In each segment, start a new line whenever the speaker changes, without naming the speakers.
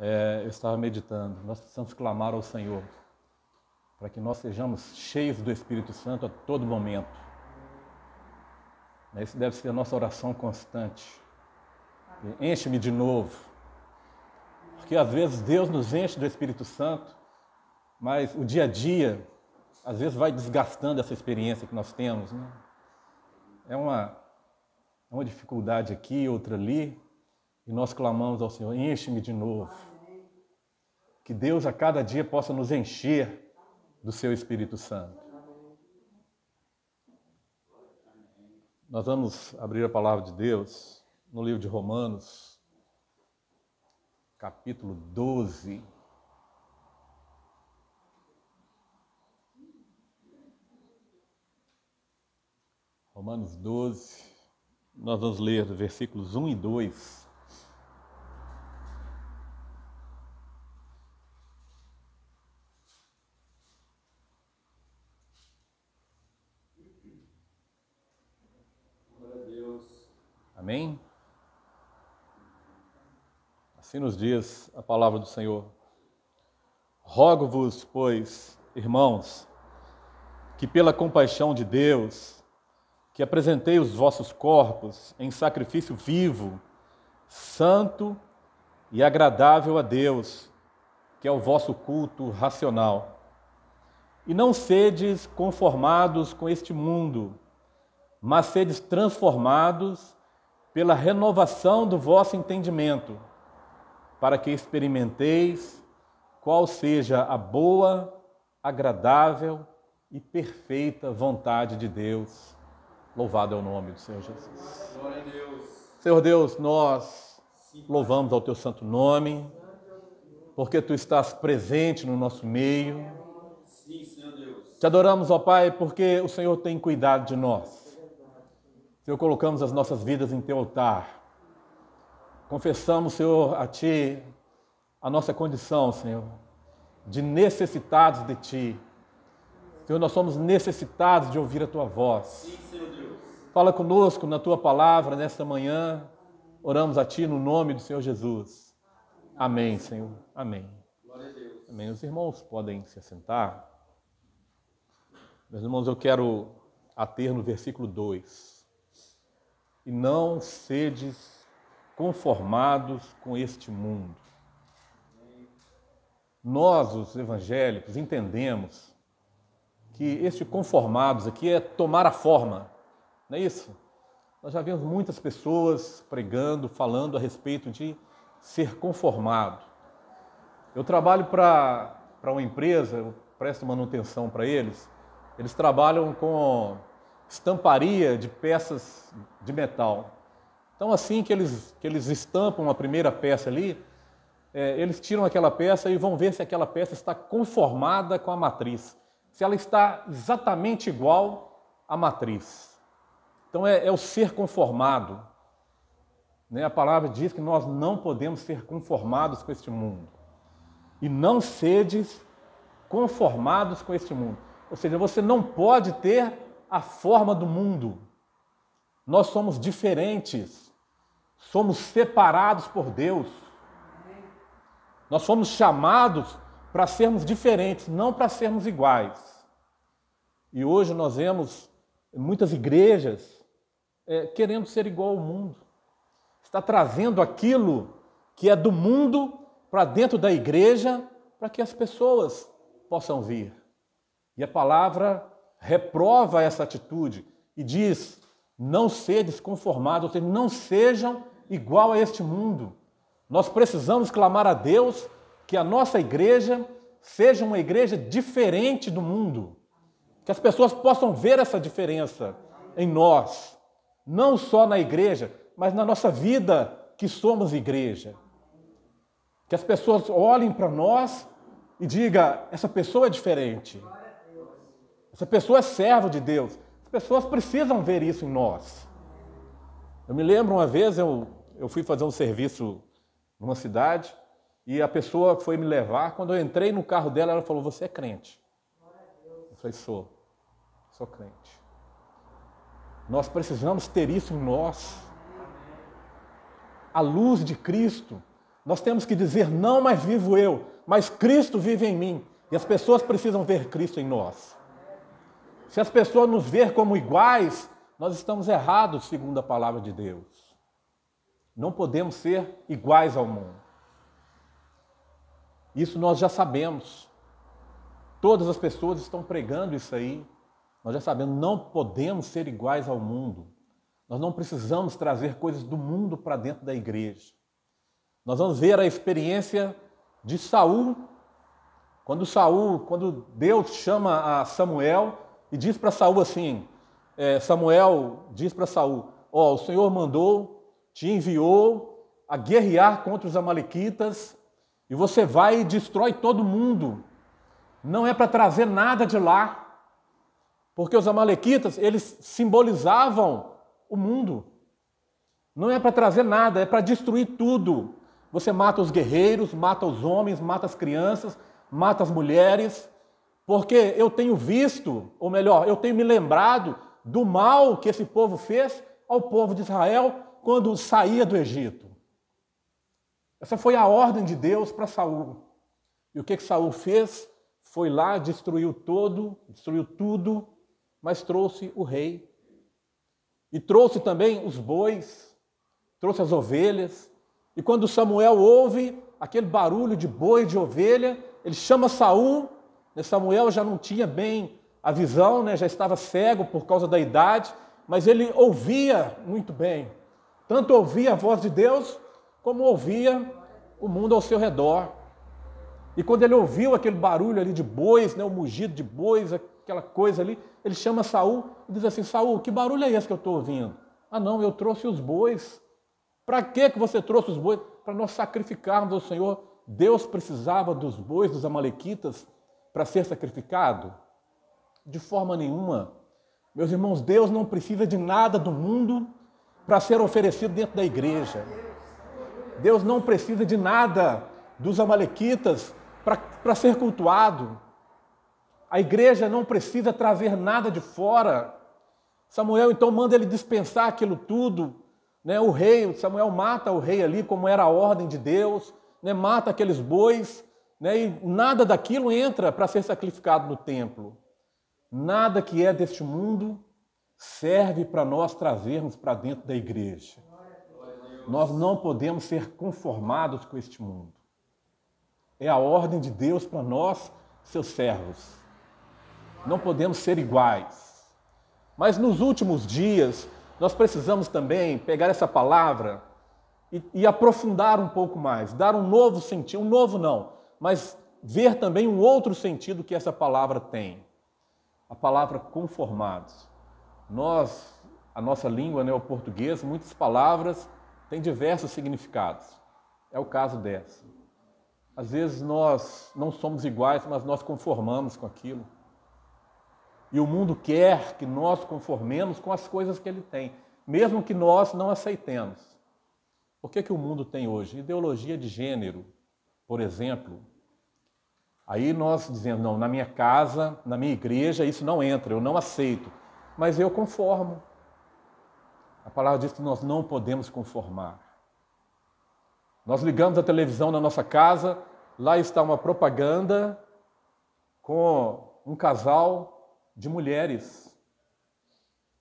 eu estava meditando, nós precisamos clamar ao Senhor para que nós sejamos cheios do Espírito Santo a todo momento. Essa deve ser a nossa oração constante. Enche-me de novo. Porque às vezes Deus nos enche do Espírito Santo, mas o dia a dia, às vezes vai desgastando essa experiência que nós temos, né? É uma dificuldade aqui, outra ali, e nós clamamos ao Senhor, enche-me de novo. Que Deus a cada dia possa nos encher do seu Espírito Santo. Nós vamos abrir a palavra de Deus no livro de Romanos, capítulo 12. Romanos 12, nós vamos ler versículos 1 e 2. Amém? Assim nos diz a palavra do Senhor. Rogo-vos, pois, irmãos, que pela compaixão de Deus, que apresentei os vossos corpos em sacrifício vivo, santo e agradável a Deus, que é o vosso culto racional. E não sedes conformados com este mundo, mas sedes transformados pela renovação do vosso entendimento, para que experimenteis qual seja a boa, agradável e perfeita vontade de Deus. Louvado é o nome do Senhor Jesus.
Glória a Deus.
Senhor Deus, nós louvamos ao teu santo nome, porque tu estás presente no nosso meio.
Sim, Senhor Deus.
Te adoramos, ó Pai, porque o Senhor tem cuidado de nós. Senhor, colocamos as nossas vidas em teu altar. Confessamos, Senhor, a ti a nossa condição, Senhor, de necessitados de ti. Senhor, nós somos necessitados de ouvir a tua voz.
Sim, Senhor Deus.
Fala conosco na tua palavra nesta manhã. Oramos a ti no nome do Senhor Jesus. Amém, Senhor. Amém.
Glória a Deus.
Amém. Os irmãos podem se assentar. Meus irmãos, eu quero ater no versículo 2. E não sedes conformados com este mundo. Nós, os evangélicos, entendemos que este conformados aqui é tomar a forma, não é isso? Nós já vimos muitas pessoas pregando, falando a respeito de ser conformado. Eu trabalho para uma empresa, eu presto manutenção para eles. Eles trabalham com estamparia de peças de metal. Então, assim que eles estampam a primeira peça ali, eles tiram aquela peça e vão ver se aquela peça está conformada com a matriz, se ela está exatamente igual à matriz. Então, é o ser conformado. Né? A palavra diz que nós não podemos ser conformados com este mundo. E não sedes conformados com este mundo. Ou seja, você não pode ter a forma do mundo. Nós somos diferentes. Somos separados por Deus. Nós fomos chamados para sermos diferentes, não para sermos iguais. E hoje nós vemos muitas igrejas querendo ser igual ao mundo. Está trazendo aquilo que é do mundo para dentro da igreja para que as pessoas possam vir. E a palavra reprova essa atitude e diz, não sedes conformados, ou seja, não sejam igual a este mundo. Nós precisamos clamar a Deus que a nossa igreja seja uma igreja diferente do mundo. Que as pessoas possam ver essa diferença em nós. Não só na igreja, mas na nossa vida que somos igreja. Que as pessoas olhem para nós e digam, essa pessoa é diferente. Essa pessoa é servo de Deus. As pessoas precisam ver isso em nós. Eu me lembro uma vez, eu fui fazer um serviço numa cidade e a pessoa foi me levar. Quando eu entrei no carro dela, ela falou, você é crente? Eu falei, sou crente. Nós precisamos ter isso em nós. A luz de Cristo Nós temos que dizer, não mais vivo eu, mas Cristo vive em mim. E as pessoas precisam ver Cristo em nós. Se as pessoas nos ver como iguais, nós estamos errados, segundo a palavra de Deus. Não podemos ser iguais ao mundo. Isso nós já sabemos. Todas as pessoas estão pregando isso aí. Nós já sabemos, não podemos ser iguais ao mundo. Nós não precisamos trazer coisas do mundo para dentro da igreja. Nós vamos ver a experiência de Saul, quando Deus chama a Samuel e diz para Saul assim, Samuel diz para Saul, o Senhor mandou, te enviou a guerrear contra os amalequitas e você vai e destrói todo mundo. Não é para trazer nada de lá, porque os amalequitas, eles simbolizavam o mundo. Não é para trazer nada, é para destruir tudo. Você mata os guerreiros, mata os homens, mata as crianças, mata as mulheres, porque eu tenho visto, ou melhor, eu tenho me lembrado do mal que esse povo fez ao povo de Israel quando saía do Egito. Essa foi a ordem de Deus para Saul. E o que Saul fez? Foi lá, destruiu tudo, mas trouxe o rei. E trouxe também os bois, trouxe as ovelhas. E quando Samuel ouve aquele barulho de boi, de ovelha, ele chama Saul. Samuel já não tinha bem a visão, já estava cego por causa da idade, mas ele ouvia muito bem. Tanto ouvia a voz de Deus, como ouvia o mundo ao seu redor. E quando ele ouviu aquele barulho ali de bois, o mugido de bois, aquela coisa ali, ele chama Saul e diz assim, Saul, que barulho é esse que eu estou ouvindo? Ah não, eu trouxe os bois. Para que você trouxe os bois? Para nós sacrificarmos ao Senhor. Deus precisava dos bois dos amalequitas para ser sacrificado? De forma nenhuma. Meus irmãos, Deus não precisa de nada do mundo para ser oferecido dentro da igreja. Deus não precisa de nada dos amalequitas para ser cultuado. A igreja não precisa trazer nada de fora. Samuel então manda ele dispensar aquilo tudo. O rei, Samuel mata o rei ali, como era a ordem de Deus, mata aqueles bois, e nada daquilo entra para ser sacrificado no templo. Nada que é deste mundo serve para nós trazermos para dentro da igreja. Nós não podemos ser conformados com este mundo. É a ordem de Deus para nós, seus servos. Não podemos ser iguais. Mas nos últimos dias, nós precisamos também pegar essa palavra e aprofundar um pouco mais, dar um novo sentido, um novo não, mas ver também um outro sentido que essa palavra tem. A palavra conformados. A nossa língua, o português, muitas palavras têm diversos significados. É o caso dessa. Às vezes nós não somos iguais, mas nós conformamos com aquilo. E o mundo quer que nós conformemos com as coisas que ele tem, mesmo que nós não aceitemos. O que o mundo tem hoje? Ideologia de gênero, por exemplo. Aí nós dizemos, não, na minha casa, na minha igreja, isso não entra, eu não aceito. Mas eu conformo. A palavra diz que nós não podemos conformar. Nós ligamos a televisão na nossa casa, lá está uma propaganda com um casal de mulheres.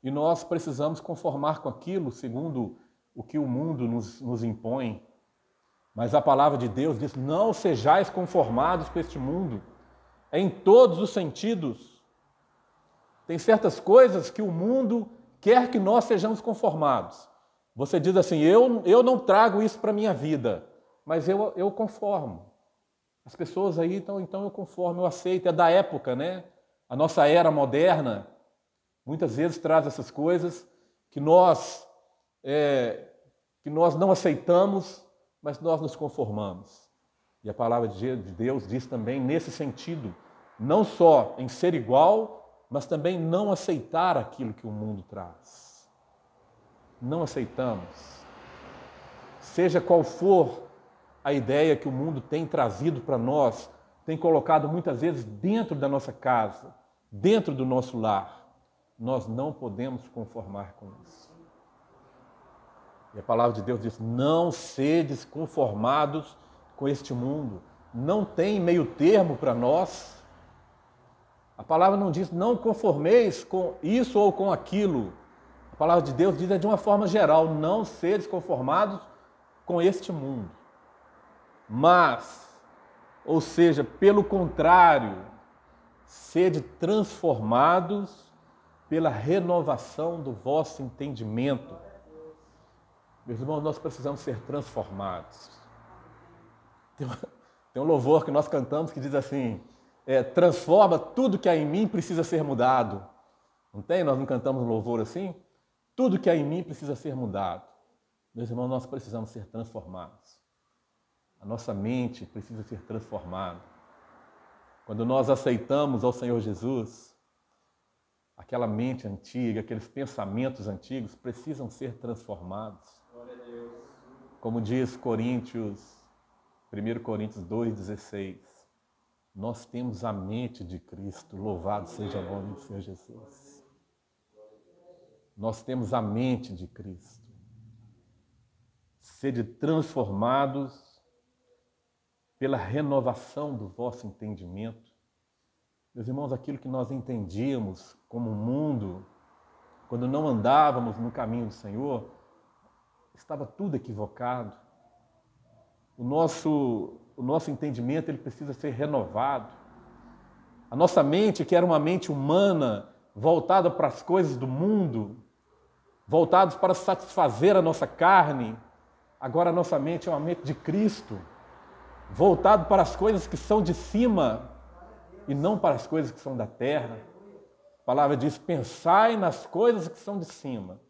E nós precisamos conformar com aquilo, segundo o que o mundo nos impõe. Mas a palavra de Deus diz, não sejais conformados com este mundo. É em todos os sentidos. Tem certas coisas que o mundo quer que nós sejamos conformados. Você diz assim, eu não trago isso para a minha vida, mas eu conformo. As pessoas aí, então eu conformo, eu aceito. É da época, A nossa era moderna, muitas vezes traz essas coisas que nós não aceitamos, mas nós nos conformamos. E a palavra de Deus diz também nesse sentido, não só em ser igual, mas também não aceitar aquilo que o mundo traz. Não aceitamos. Seja qual for a ideia que o mundo tem trazido para nós, tem colocado muitas vezes dentro da nossa casa, dentro do nosso lar, nós não podemos conformar com isso. E a palavra de Deus diz: não sedes conformados com este mundo. Não tem meio termo para nós. A palavra não diz não conformeis com isso ou com aquilo. A palavra de Deus diz de uma forma geral: não sedes conformados com este mundo. Mas, ou seja, pelo contrário, sede transformados pela renovação do vosso entendimento. Meus irmãos, nós precisamos ser transformados. Tem um louvor que nós cantamos que diz assim: transforma tudo que há em mim precisa ser mudado. Não tem? Nós não cantamos um louvor assim? Tudo que há em mim precisa ser mudado. Meus irmãos, nós precisamos ser transformados. A nossa mente precisa ser transformada. Quando nós aceitamos ao Senhor Jesus, aquela mente antiga, aqueles pensamentos antigos precisam ser transformados.
Glória a Deus.
Como diz 1 Coríntios 2,16, nós temos a mente de Cristo, louvado seja o nome do Senhor Jesus. Nós temos a mente de Cristo. Sede transformados pela renovação do vosso entendimento. Meus irmãos, aquilo que nós entendíamos como mundo, quando não andávamos no caminho do Senhor, estava tudo equivocado. O nosso entendimento ele precisa ser renovado. A nossa mente, que era uma mente humana, voltada para as coisas do mundo, voltados para satisfazer a nossa carne, agora a nossa mente é uma mente de Cristo, voltado para as coisas que são de cima e não para as coisas que são da terra. A palavra diz: pensai nas coisas que são de cima.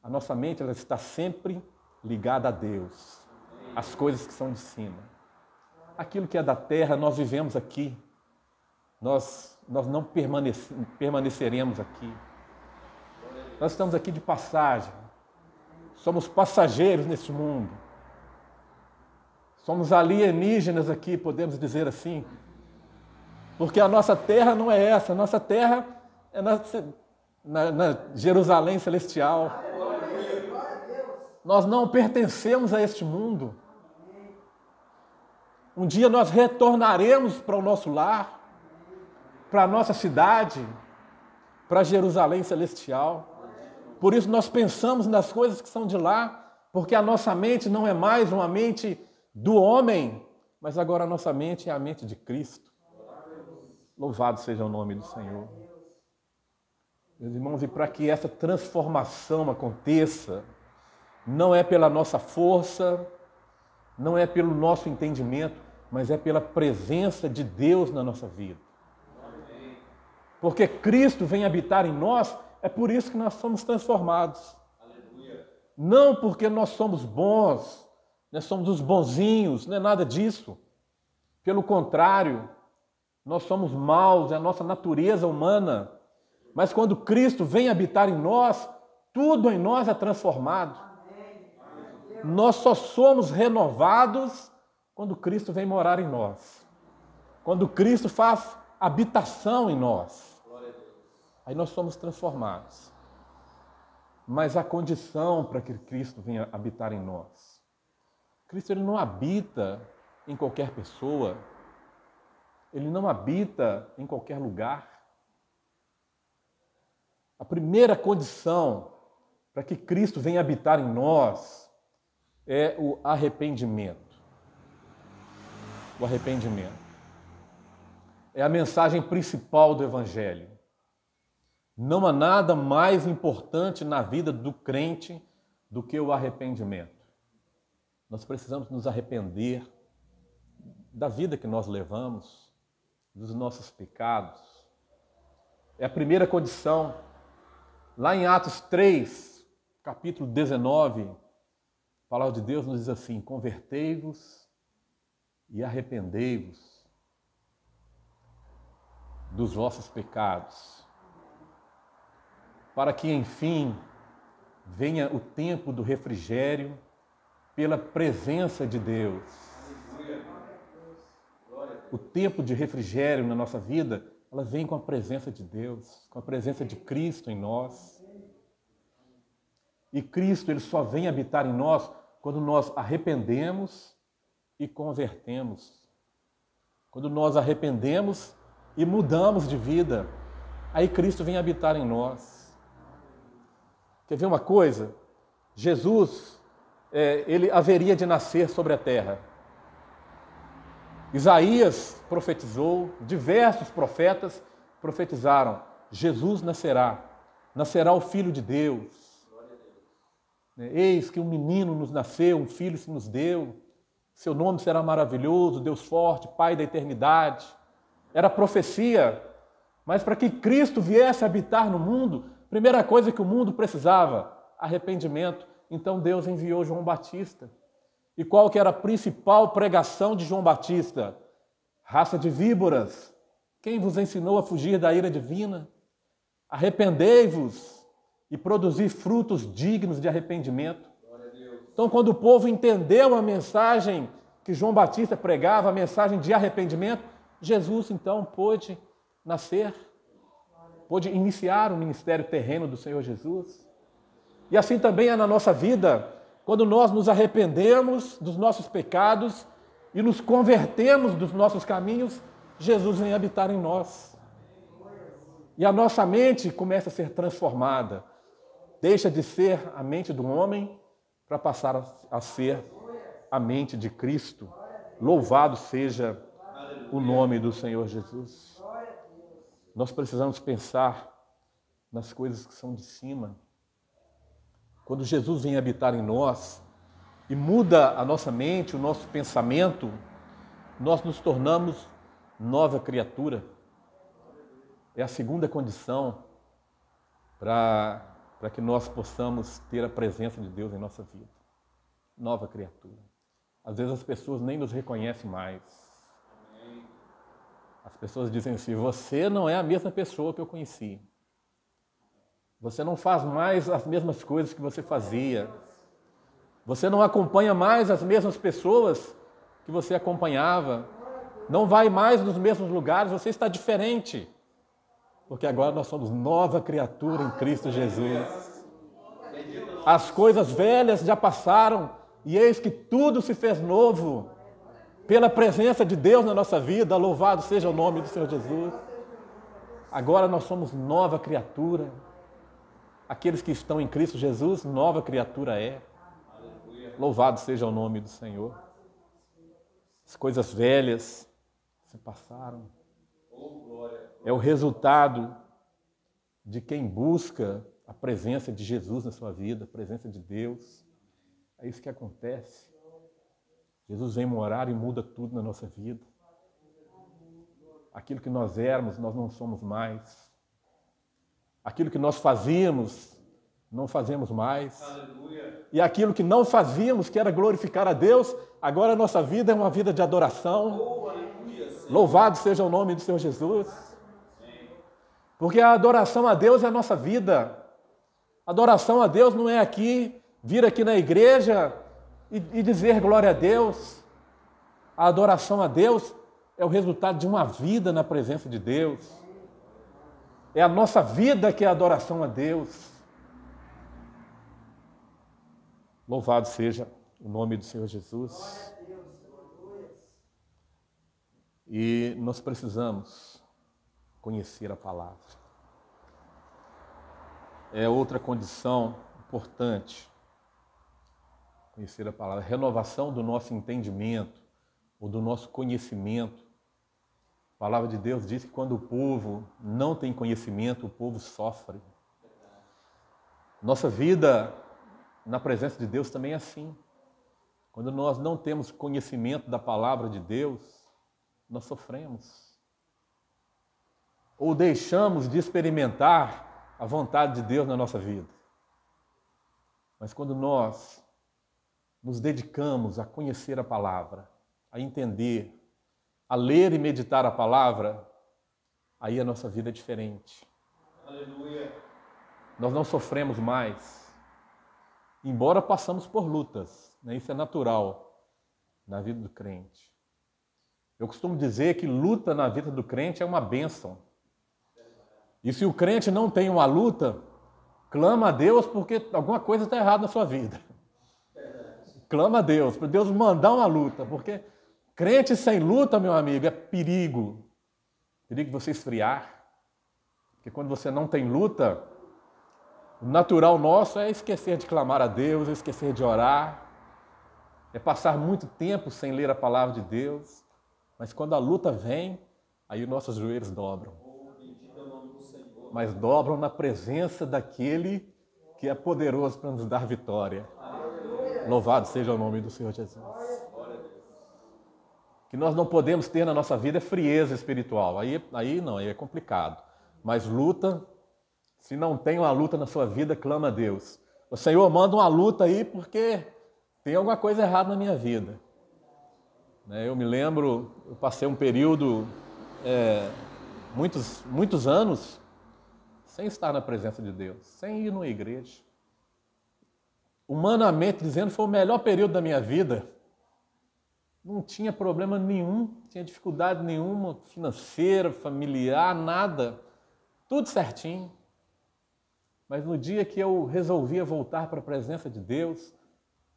A nossa mente ela está sempre ligada a Deus, as coisas que são de cima. Aquilo que é da terra, nós vivemos aqui. Nós não permaneceremos aqui. Nós estamos aqui de passagem. Somos passageiros neste mundo. Somos alienígenas aqui, podemos dizer assim. Porque a nossa terra não é essa. A nossa terra é na Jerusalém celestial. Nós não pertencemos a este mundo. Um dia nós retornaremos para o nosso lar, para a nossa cidade, para Jerusalém celestial. Por isso nós pensamos nas coisas que são de lá, porque a nossa mente não é mais uma mente do homem, mas agora a nossa mente é a mente de Cristo. Louvado seja o nome do Senhor. Meus irmãos, e para que essa transformação aconteça, não é pela nossa força, não é pelo nosso entendimento, mas é pela presença de Deus na nossa vida. Porque Cristo vem habitar em nós, é por isso que nós somos transformados.
Aleluia.
Não porque nós somos bons, nós somos os bonzinhos, não é nada disso. Pelo contrário, nós somos maus, é a nossa natureza humana. Mas quando Cristo vem habitar em nós, tudo em nós é transformado. Nós só somos renovados quando Cristo vem morar em nós. Quando Cristo faz habitação em nós. Aí nós somos transformados. Mas a condição para que Cristo venha habitar em nós. Cristo ele não habita em qualquer pessoa. Ele não habita em qualquer lugar. A primeira condição para que Cristo venha habitar em nós é o arrependimento. O arrependimento. É a mensagem principal do Evangelho. Não há nada mais importante na vida do crente do que o arrependimento. Nós precisamos nos arrepender da vida que nós levamos, dos nossos pecados. É a primeira condição. Lá em Atos 3, capítulo 19, a palavra de Deus nos diz assim: convertei-vos e arrependei-vos dos vossos pecados, para que, enfim, venha o tempo do refrigério pela presença de Deus. O tempo de refrigério na nossa vida, ela vem com a presença de Deus, com a presença de Cristo em nós. E Cristo, ele só vem habitar em nós quando nós arrependemos e convertemos. Quando nós arrependemos e mudamos de vida, aí Cristo vem habitar em nós. Quer ver uma coisa? Jesus, ele haveria de nascer sobre a terra. Isaías profetizou, diversos profetas profetizaram: Jesus nascerá o Filho de Deus. Eis que um menino nos nasceu, um filho se nos deu, seu nome será maravilhoso, Deus forte, Pai da eternidade. Era profecia, mas para que Cristo viesse habitar no mundo, primeira coisa que o mundo precisava, arrependimento. Então Deus enviou João Batista. E qual que era a principal pregação de João Batista? Raça de víboras, quem vos ensinou a fugir da ira divina? Arrependei-vos e produzi frutos dignos de arrependimento. Então, quando o povo entendeu a mensagem que João Batista pregava, a mensagem de arrependimento, Jesus, então, pôde nascer, pôde iniciar o ministério terreno do Senhor Jesus. E assim também é na nossa vida, quando nós nos arrependemos dos nossos pecados e nos convertemos dos nossos caminhos, Jesus vem habitar em nós. E a nossa mente começa a ser transformada. Deixa de ser a mente do homem para passar a ser a mente de Cristo. Louvado seja o nome do Senhor Jesus. Nós precisamos pensar nas coisas que são de cima. Quando Jesus vem habitar em nós e muda a nossa mente, o nosso pensamento, nós nos tornamos nova criatura. É a segunda condição para que nós possamos ter a presença de Deus em nossa vida. Nova criatura. Às vezes as pessoas nem nos reconhecem mais. As pessoas dizem assim: você não é a mesma pessoa que eu conheci. Você não faz mais as mesmas coisas que você fazia. Você não acompanha mais as mesmas pessoas que você acompanhava. Não vai mais nos mesmos lugares, você está diferente. Porque agora nós somos nova criatura em Cristo Jesus. As coisas velhas já passaram e eis que tudo se fez novo. Pela presença de Deus na nossa vida, louvado seja o nome do Senhor Jesus. Agora nós somos nova criatura. Aqueles que estão em Cristo Jesus, nova criatura é. Louvado seja o nome do Senhor. As coisas velhas se passaram. É o resultado de quem busca a presença de Jesus na sua vida, a presença de Deus. É isso que acontece. Jesus vem morar e muda tudo na nossa vida. Aquilo que nós éramos, nós não somos mais. Aquilo que nós fazíamos, não fazemos mais. Aleluia. E aquilo que não fazíamos, que era glorificar a Deus, agora a nossa vida é uma vida de adoração. Oh, aleluia, louvado seja o nome do Senhor Jesus. Sim. Porque a adoração a Deus é a nossa vida. A adoração a Deus não é vir aqui na igreja e dizer glória a Deus. A adoração a Deus é o resultado de uma vida na presença de Deus. É a nossa vida que é a adoração a Deus. Louvado seja o nome do Senhor Jesus. E nós precisamos conhecer a palavra. É outra condição importante. Conhecer a palavra. Renovação do nosso entendimento, ou do nosso conhecimento. A palavra de Deus diz que quando o povo não tem conhecimento, o povo sofre. Nossa vida na presença de Deus também é assim. Quando nós não temos conhecimento da palavra de Deus, nós sofremos. Ou deixamos de experimentar a vontade de Deus na nossa vida. Mas quando nós nos dedicamos a conhecer a palavra, a entender, a ler e meditar a palavra, aí a nossa vida é diferente. Aleluia. Nós não sofremos mais. Embora passamos por lutas, né? Isso é natural na vida do crente. Eu costumo dizer que luta na vida do crente é uma bênção. E se o crente não tem uma luta, Clama a Deus porque alguma coisa está errada na sua vida. Clama a Deus, para Deus mandar uma luta, porque crente sem luta, meu amigo, é perigo. Perigo você esfriar. Porque quando você não tem luta, o natural nosso é esquecer de clamar a Deus, é esquecer de orar, é passar muito tempo sem ler a palavra de Deus. Mas quando a luta vem, aí nossos joelhos dobram. Mas dobram na presença daquele que é poderoso para nos dar vitória. Louvado seja o nome do Senhor Jesus. Que nós não podemos ter na nossa vida é frieza espiritual. Aí não, aí é complicado. Mas luta, se não tem uma luta na sua vida, clama a Deus. O Senhor manda uma luta aí porque tem alguma coisa errada na minha vida. Eu me lembro, eu passei um período, muitos anos, sem estar na presença de Deus, sem ir numa igreja. Humanamente dizendo, foi o melhor período da minha vida. Não tinha problema nenhum, não tinha dificuldade nenhuma, financeira, familiar, nada. Tudo certinho. Mas no dia que eu resolvia voltar para a presença de Deus,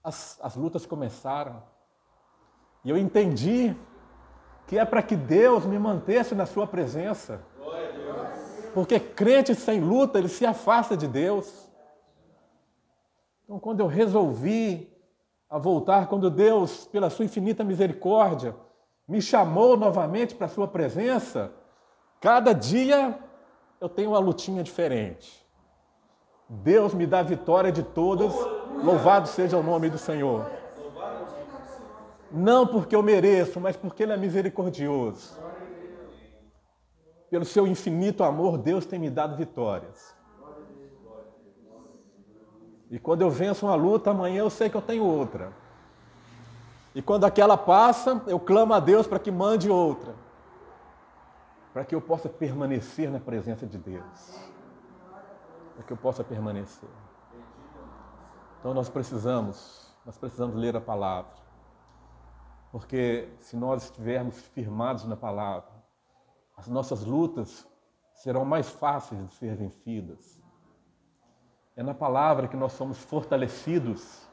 as lutas começaram. E eu entendi que é para que Deus me mantesse na sua presença. Porque crente sem luta, ele se afasta de Deus. Então, quando eu resolvi a voltar, quando Deus, pela sua infinita misericórdia, me chamou novamente para a sua presença, cada dia eu tenho uma lutinha diferente. Deus me dá a vitória de todas, louvado seja o nome do Senhor. Não porque eu mereço, mas porque Ele é misericordioso. Pelo seu infinito amor, Deus tem me dado vitórias. E quando eu venço uma luta, amanhã eu sei que eu tenho outra. E quando aquela passa, eu clamo a Deus para que mande outra. Para que eu possa permanecer na presença de Deus. Para que eu possa permanecer. Então nós precisamos ler a palavra. Porque se nós estivermos firmados na palavra, as nossas lutas serão mais fáceis de ser vencidas. É na palavra que nós somos fortalecidos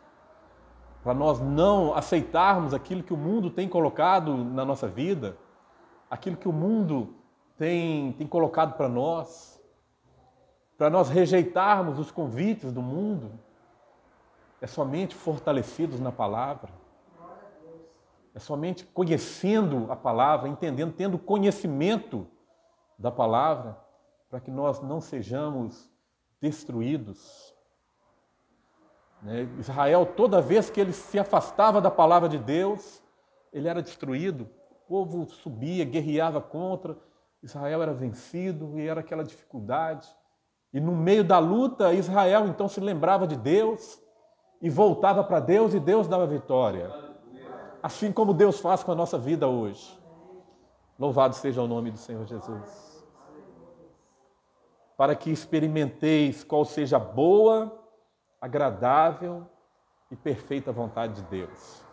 para nós não aceitarmos aquilo que o mundo tem colocado na nossa vida, aquilo que o mundo tem colocado para nós rejeitarmos os convites do mundo. É somente fortalecidos na palavra. É somente conhecendo a palavra, entendendo, tendo conhecimento da palavra, para que nós não sejamos destruídos. Israel, toda vez que ele se afastava da palavra de Deus, ele era destruído. O povo subia, guerreava contra, Israel era vencido e era aquela dificuldade. E no meio da luta, Israel então se lembrava de Deus e voltava para Deus e Deus dava vitória. Assim como Deus faz com a nossa vida hoje. Louvado seja o nome do Senhor Jesus. Para que experimenteis qual seja a boa, agradável e perfeita vontade de Deus.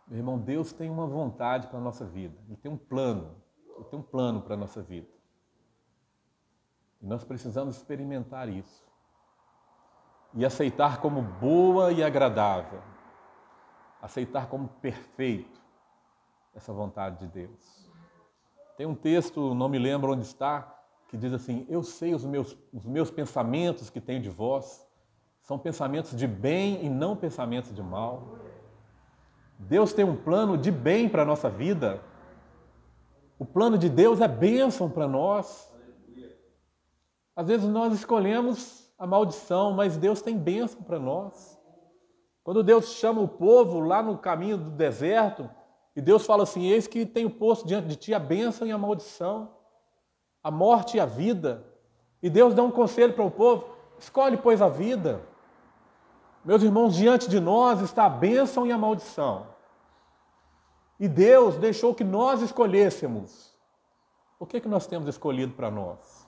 Meu irmão, Deus tem uma vontade para a nossa vida. Ele tem um plano. Ele tem um plano para a nossa vida. E nós precisamos experimentar isso. E aceitar como boa e agradável. Aceitar como perfeito essa vontade de Deus. Tem um texto, não me lembro onde está, que diz assim: eu sei os meus pensamentos que tenho de vós, são pensamentos de bem e não pensamentos de mal. Deus tem um plano de bem para a nossa vida. O plano de Deus é bênção para nós. Às vezes nós escolhemos a maldição, mas Deus tem bênção para nós. Quando Deus chama o povo lá no caminho do deserto, e Deus fala assim: eis que tenho posto diante de ti a bênção e a maldição, a morte e a vida. E Deus dá um conselho para o povo: escolhe, pois, a vida. Meus irmãos, diante de nós está a bênção e a maldição. E Deus deixou que nós escolhêssemos. O que nós temos escolhido para nós?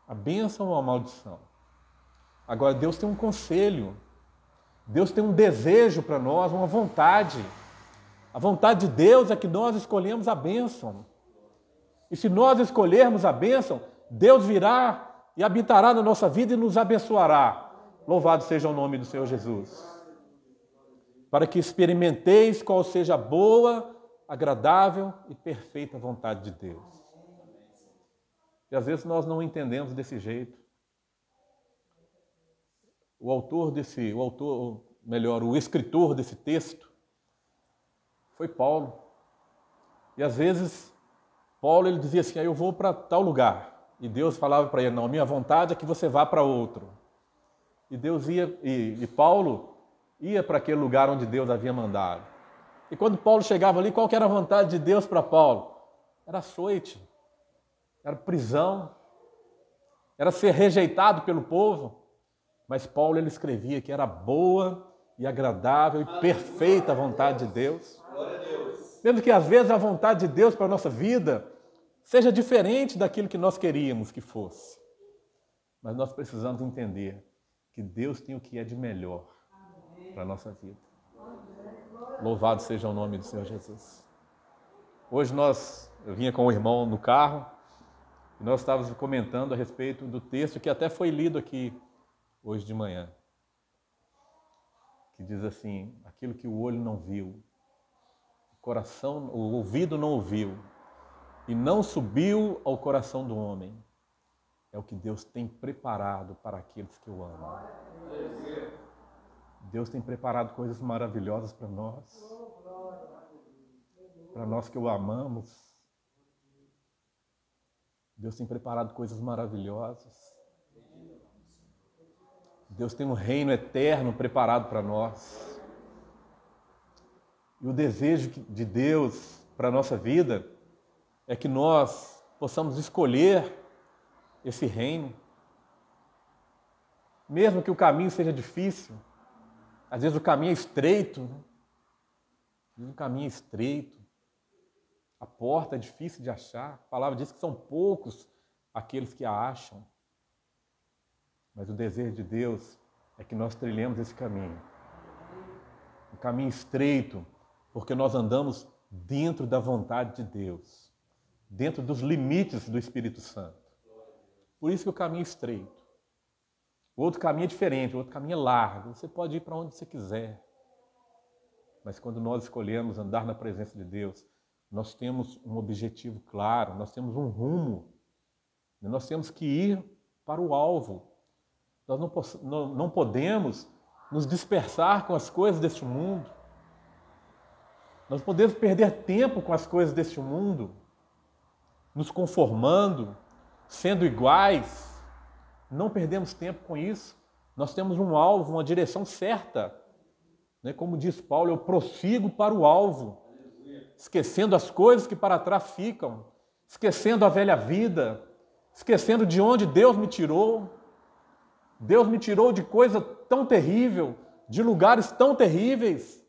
A bênção ou a maldição? Agora, Deus tem um conselho. Deus tem um desejo para nós, uma vontade. A vontade de Deus é que nós escolhemos a bênção. E se nós escolhermos a bênção, Deus virá e habitará na nossa vida e nos abençoará. Louvado seja o nome do Senhor Jesus. Para que experimenteis qual seja a boa, agradável e perfeita vontade de Deus. E às vezes nós não entendemos desse jeito. O escritor desse texto foi Paulo. E às vezes Paulo ele dizia assim, eu vou para tal lugar. E Deus falava para ele, não, minha vontade é que você vá para outro. E Deus ia, e Paulo ia para aquele lugar onde Deus havia mandado. E quando Paulo chegava ali, qual que era a vontade de Deus para Paulo? Era açoite, era prisão, era ser rejeitado pelo povo. Mas Paulo ele escrevia que era boa e agradável e perfeita a vontade de Deus.
Glória a Deus.
Mesmo que às vezes a vontade de Deus para a nossa vida seja diferente daquilo que nós queríamos que fosse. Mas nós precisamos entender que Deus tem o que é de melhor para a nossa vida. Louvado seja o nome do Senhor Jesus. Hoje eu vinha com o irmão no carro e nós estávamos comentando a respeito do texto que até foi lido aqui hoje de manhã. Que diz assim, aquilo que o olho não viu, o ouvido não ouviu e não subiu ao coração do homem, é o que Deus tem preparado para aqueles que o amam. Deus tem preparado coisas maravilhosas para nós que o amamos. Deus tem preparado coisas maravilhosas. Deus tem um reino eterno preparado para nós. E o desejo de Deus para a nossa vida é que nós possamos escolher esse reino. Mesmo que o caminho seja difícil, às vezes o caminho é estreito, né? Às vezes o caminho é estreito, a porta é difícil de achar. A palavra diz que são poucos aqueles que a acham. Mas o desejo de Deus é que nós trilhemos esse caminho. Um caminho estreito, porque nós andamos dentro da vontade de Deus, dentro dos limites do Espírito Santo. Por isso que o caminho é estreito. O outro caminho é diferente, o outro caminho é largo. Você pode ir para onde você quiser. Mas quando nós escolhemos andar na presença de Deus, nós temos um objetivo claro, nós temos um rumo. Nós temos que ir para o alvo. Nós não podemos nos dispersar com as coisas deste mundo. Nós podemos perder tempo com as coisas deste mundo, nos conformando, sendo iguais. Não perdemos tempo com isso. Nós temos um alvo, uma direção certa. Como diz Paulo, eu prossigo para o alvo, esquecendo as coisas que para trás ficam, esquecendo a velha vida, esquecendo de onde Deus me tirou. Deus me tirou de coisa tão terrível, de lugares tão terríveis,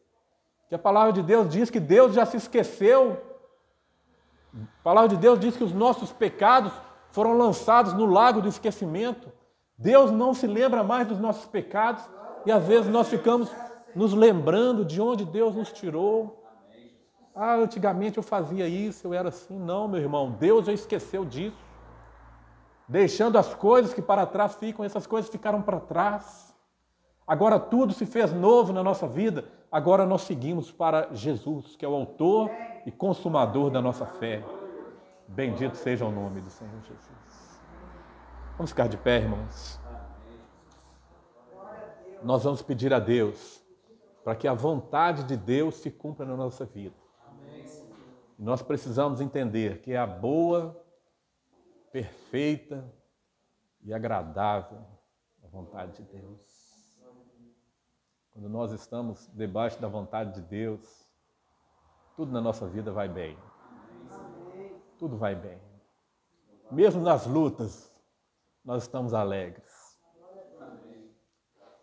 que a palavra de Deus diz que Deus já se esqueceu. A palavra de Deus diz que os nossos pecados foram lançados no lago do esquecimento. Deus não se lembra mais dos nossos pecados e às vezes nós ficamos nos lembrando de onde Deus nos tirou. Antigamente eu fazia isso, eu era assim. Não, meu irmão, Deus já esqueceu disso. Deixando as coisas que para trás ficam, essas coisas ficaram para trás. Agora tudo se fez novo na nossa vida. Agora nós seguimos para Jesus, que é o autor e consumador da nossa fé. Bendito seja o nome do Senhor Jesus. Vamos ficar de pé, irmãos. Nós vamos pedir a Deus para que a vontade de Deus se cumpra na nossa vida. Nós precisamos entender que é a boa, perfeita e agradável a vontade de Deus. Quando nós estamos debaixo da vontade de Deus, tudo na nossa vida vai bem. Tudo vai bem. Mesmo nas lutas, nós estamos alegres.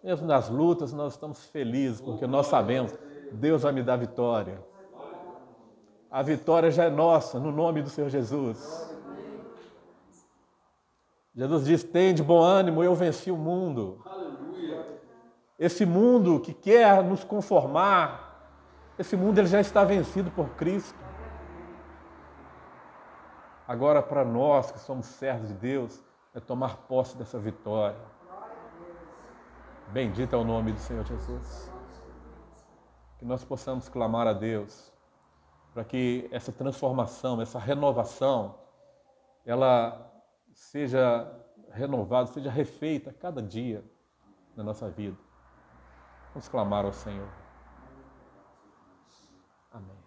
Mesmo nas lutas, nós estamos felizes, porque nós sabemos, Deus vai me dar vitória. A vitória já é nossa, no nome do Senhor Jesus. Jesus diz, tem de bom ânimo, eu venci o mundo. Esse mundo que quer nos conformar, esse mundo ele já está vencido por Cristo. Agora, para nós que somos servos de Deus, é tomar posse dessa vitória. Bendito é o nome do Senhor Jesus. Que nós possamos clamar a Deus para que essa transformação, essa renovação, ela seja renovada, seja refeita a cada dia na nossa vida. Vamos clamar ao Senhor. Amém.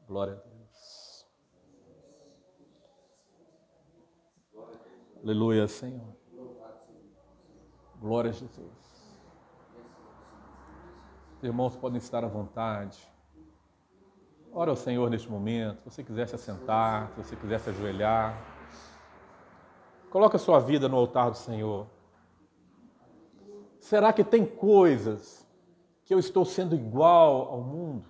Glória a Deus. Aleluia, Senhor. Glória a Jesus. Os irmãos podem estar à vontade. Ora ao Senhor neste momento. Se você quiser se assentar, se você quiser se ajoelhar. Coloque a sua vida no altar do Senhor. Será que tem coisas que eu estou sendo igual ao mundo?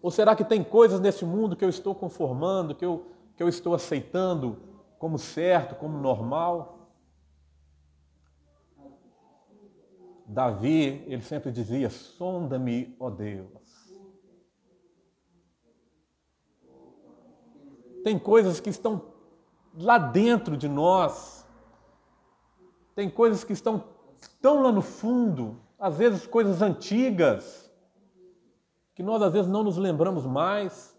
Ou será que tem coisas nesse mundo que eu estou conformando, que eu estou aceitando como certo, como normal? Davi, ele sempre dizia, sonda-me, ó Deus. Tem coisas que estão lá dentro de nós, tem coisas que estão tão lá no fundo, às vezes coisas antigas, que nós às vezes não nos lembramos mais,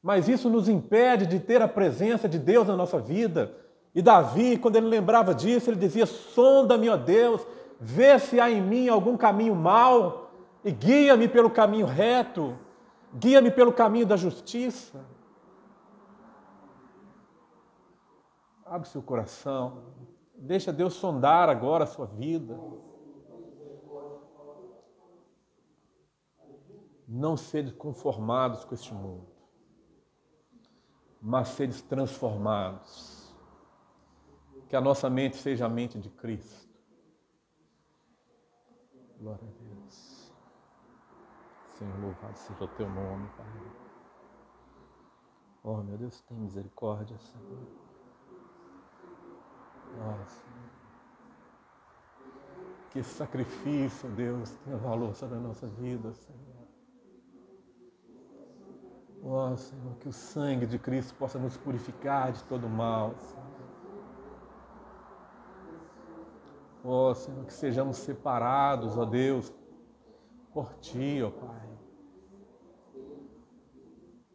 mas isso nos impede de ter a presença de Deus na nossa vida. E Davi, quando ele lembrava disso, ele dizia, sonda-me, ó Deus, vê se há em mim algum caminho mau e guia-me pelo caminho reto, guia-me pelo caminho da justiça. Abre seu coração, deixa Deus sondar agora a sua vida. Não sede conformados com este mundo, mas sedes transformados. Que a nossa mente seja a mente de Cristo. Glória a Deus. Senhor, louvado seja o teu nome, Pai. Oh, meu Deus, tem misericórdia, Senhor. Nossa. Que esse sacrifício, Deus, tenha valor sobre a nossa vida, Senhor. Ó, Senhor, que o sangue de Cristo possa nos purificar de todo mal, Senhor. Ó, Senhor, que sejamos separados, ó Deus, por Ti, ó Pai.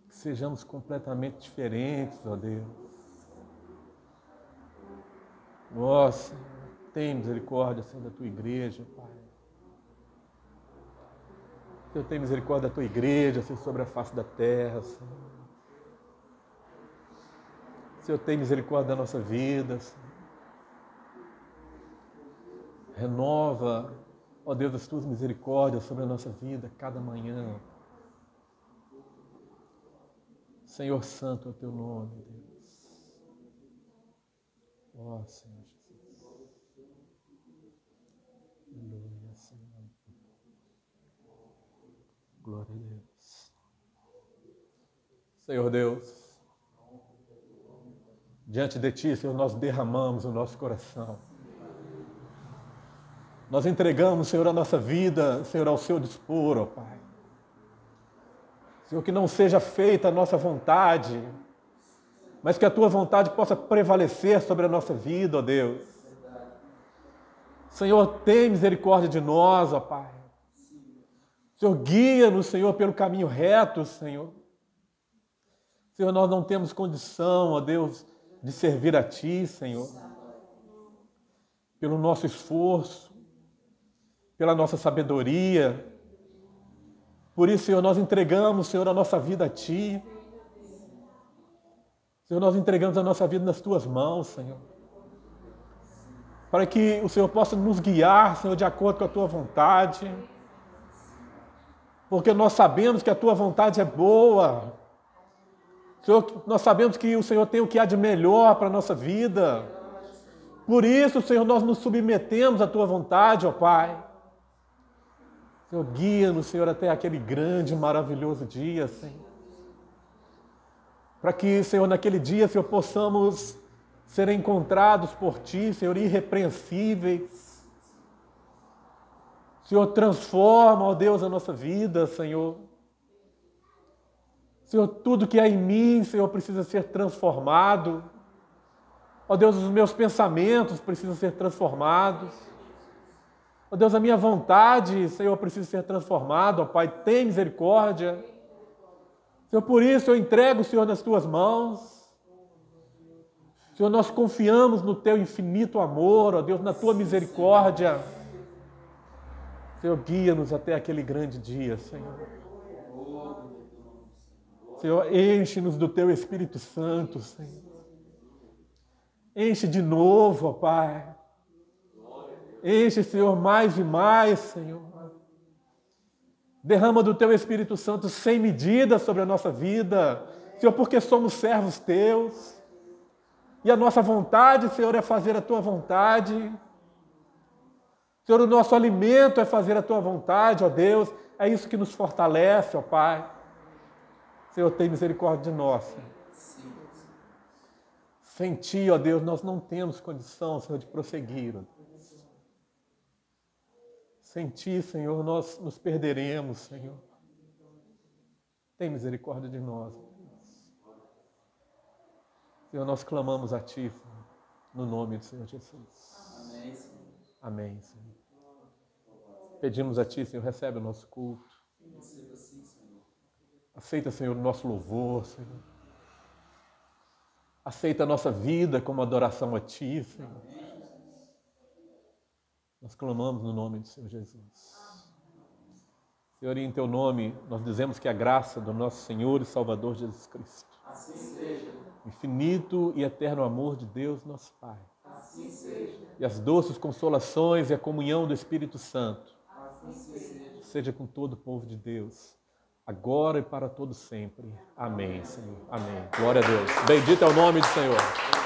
Que sejamos completamente diferentes, ó Deus. Ó, Senhor, tem misericórdia, Senhor, da Tua igreja, Pai. Senhor, tem misericórdia da Tua igreja, Senhor, sobre a face da terra, Senhor. Senhor, tem misericórdia da nossa vida, Senhor. Renova, ó Deus, as Tuas misericórdias sobre a nossa vida cada manhã. Senhor Santo é o Teu nome, Deus. Ó Senhor Jesus. Aleluia, Senhor. Glória a Deus. Senhor Deus, diante de Ti, Senhor, nós derramamos o nosso coração. Nós entregamos, Senhor, a nossa vida, Senhor, ao Seu dispor, ó Pai. Senhor, que não seja feita a nossa vontade, mas que a Tua vontade possa prevalecer sobre a nossa vida, ó Deus. Senhor, tem misericórdia de nós, ó Pai. Senhor, guia-nos, Senhor, pelo caminho reto, Senhor. Senhor, nós não temos condição, ó Deus, de servir a Ti, Senhor. Pelo nosso esforço, pela nossa sabedoria. Por isso, Senhor, nós entregamos, Senhor, a nossa vida a Ti. Senhor, nós entregamos a nossa vida nas Tuas mãos, Senhor. Para que o Senhor possa nos guiar, Senhor, de acordo com a Tua vontade. Porque nós sabemos que a Tua vontade é boa. Senhor, nós sabemos que o Senhor tem o que há de melhor para a nossa vida. Por isso, Senhor, nós nos submetemos à Tua vontade, ó Pai. Senhor, guia-nos, Senhor, até aquele grande e maravilhoso dia, Senhor. Para que, Senhor, naquele dia, Senhor, possamos ser encontrados por Ti, Senhor, irrepreensíveis. Senhor, transforma, ó Deus, a nossa vida, Senhor. Senhor, tudo que há em mim, Senhor, precisa ser transformado. Ó Deus, os meus pensamentos precisam ser transformados. Ó Deus, a minha vontade, Senhor, precisa ser transformada. Ó Pai, tem misericórdia. Senhor, por isso eu entrego o Senhor nas Tuas mãos. Senhor, nós confiamos no Teu infinito amor, ó Deus, na Tua misericórdia. Senhor, guia-nos até aquele grande dia, Senhor. Senhor, enche-nos do Teu Espírito Santo, Senhor. Enche de novo, ó Pai. Enche, Senhor, mais e mais, Senhor. Derrama do Teu Espírito Santo sem medida sobre a nossa vida, Senhor, porque somos servos Teus. E a nossa vontade, Senhor, é fazer a Tua vontade. Senhor, o nosso alimento é fazer a Tua vontade, ó Deus. É isso que nos fortalece, ó Pai. Senhor, tem misericórdia de nós, Senhor. Sem Ti, ó Deus, nós não temos condição, Senhor, de prosseguir, ó Deus. Sem Ti, Senhor, nós nos perderemos, Senhor. Tem misericórdia de nós, ó Deus. Senhor, nós clamamos a Ti, Senhor, no nome do Senhor Jesus.
Amém, Senhor.
Amém, Senhor. Pedimos a Ti, Senhor, recebe o nosso culto.
Receba sim, Senhor.
Aceita, Senhor, o nosso louvor, Senhor. Aceita a nossa vida como adoração a Ti, Senhor. Nós clamamos no nome do Senhor Jesus. Senhor, e em Teu nome, nós dizemos que a graça do nosso Senhor e Salvador Jesus Cristo,
Assim seja.
o infinito e eterno amor de Deus, nosso Pai,
Assim seja.
e as doces consolações e a comunhão do Espírito Santo,
Assim seja.
seja com todo o povo de Deus, agora e para todo sempre. Amém, Senhor. Amém. Glória a Deus. Bendito é o nome do Senhor.